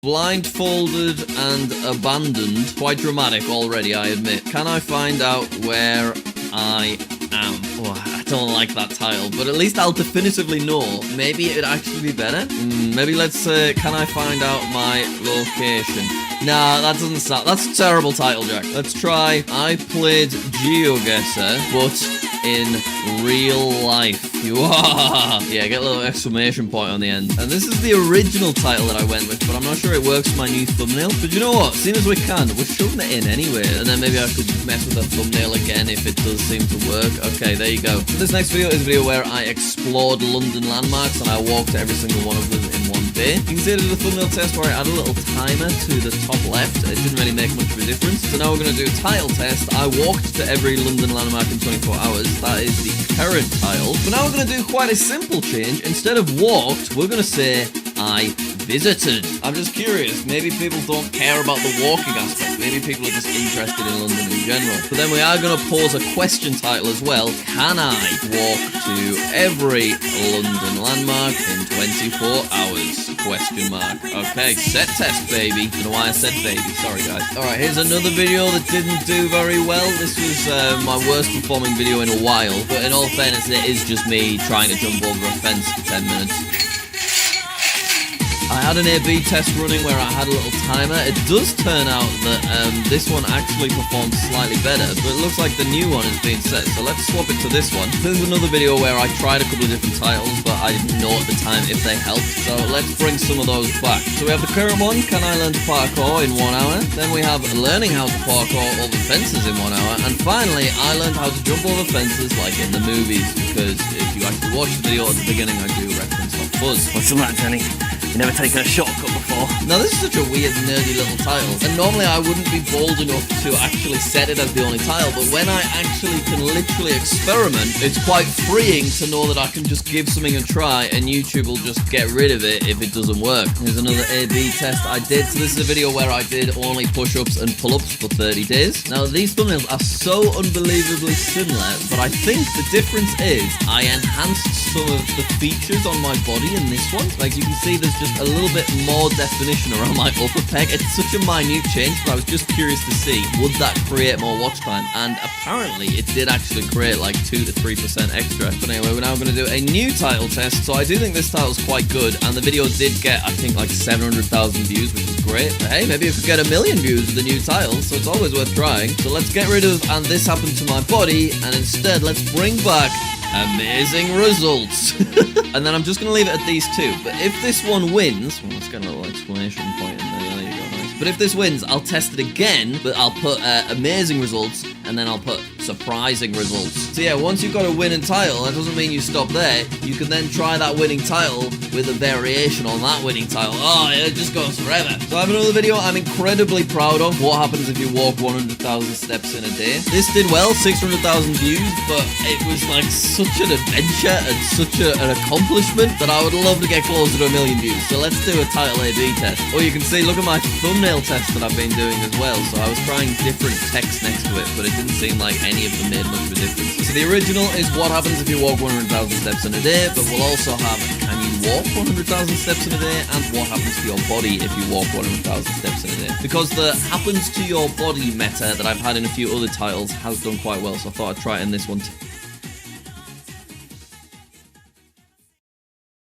Blindfolded and abandoned. Quite dramatic already, I admit. Can I find out where I am? Oh, I don't like that title, but at least I'll definitively know. Maybe it'd actually be better. Maybe let's can I find out my location? Nah, that doesn't sound. That's a terrible title, Jack. Let's try. I played GeoGuessr, but in real life. Yeah, get a little exclamation point on the end. And this is the original title that I went with, but I'm not sure it works for my new thumbnail. But you know what? Seeing as we can, we're shoving it in anyway. And then maybe I could mess with the thumbnail again if it does seem to work. Okay, there you go. So this next video is a video where I explored London landmarks and I walked every single one of them in one day. You can see I did a thumbnail test where I added a little timer to the top left. It didn't really make much of a difference. So now we're going to do a title test. I walked to every London landmark in 24 hours. That is the current tile. But now we're going to do quite a simple change. Instead of walked, we're going to say I visited. I'm just curious. Maybe people don't care about the walking aspect. Maybe people are just interested in London in general. But then we are going to pose a question title as well. Can I walk to every London landmark in 24 hours? Question mark. Okay, set test, baby. Don't know why I said baby. Sorry, guys. Alright, here's another video that didn't do very well. This was my worst performing video in a while. But in all fairness, it is just me trying to jump over a fence for 10 minutes. I had an A/B test running where I had a little timer. It does turn out that this one actually performs slightly better, but it looks like the new one is being set, so let's swap it to this one. This is another video where I tried a couple of different titles, but I didn't know at the time if they helped, so let's bring some of those back. So we have the current one, Can I Learn to Parkour in 1 hour? Then we have Learning How to Parkour over Fences in 1 hour, and finally, I learned how to jump over fences like in the movies, because if you actually watch the video at the beginning, I do reference Hot Fuzz. What's the matter, Danny? You never taken a shortcut before. Now this is such a weird, nerdy little title, and normally I wouldn't be bold enough to actually set it as the only title, but when I actually can literally experiment, it's quite freeing to know that I can just give something a try and YouTube will just get rid of it if it doesn't work. Here's another A/B test I did. So this is a video where I did only push-ups and pull-ups for 30 days. Now these thumbnails are so unbelievably similar, but I think the difference is I enhanced some of the features on my body in this one. Like you can see there's just a little bit more definition around my upper pec. It's such a minute change, but I was just curious to see, would that create more watch time? And apparently it did actually create like 2 to 3% extra. But anyway, we're now going to do a new title test. So I do think this title's quite good, and the video did get, I think, like 700,000 views, which is great. But hey, maybe it could get 1 million views with the new title, so it's always worth trying. So let's get rid of "and this happened to my body," and instead let's bring back amazing results. And then I'm just going to leave it at these two. But if this one wins, well, let's get a little exclamation point in there. There you go, nice. But if this wins, I'll test it again, but I'll put amazing results, and then I'll put surprising results. So yeah, once you've got a winning title, that doesn't mean you stop there. You can then try that winning title with a variation on that winning title. Oh, it just goes forever. So I have another video I'm incredibly proud of. What happens if you walk 100,000 steps in a day? This did well, 600,000 views, but it was like such an adventure and such an accomplishment that I would love to get closer to 1 million views. So let's do a title A/B test. Oh, you can see, look at my thumbnail test that I've been doing as well. So I was trying different text next to it, but it didn't seem like any of them made much of a difference. So the original is what happens if you walk 100,000 steps in a day, but we'll also have can you walk 100,000 steps in a day, and what happens to your body if you walk 100,000 steps in a day. Because the happens to your body meta that I've had in a few other titles has done quite well, so I thought I'd try it in this one too.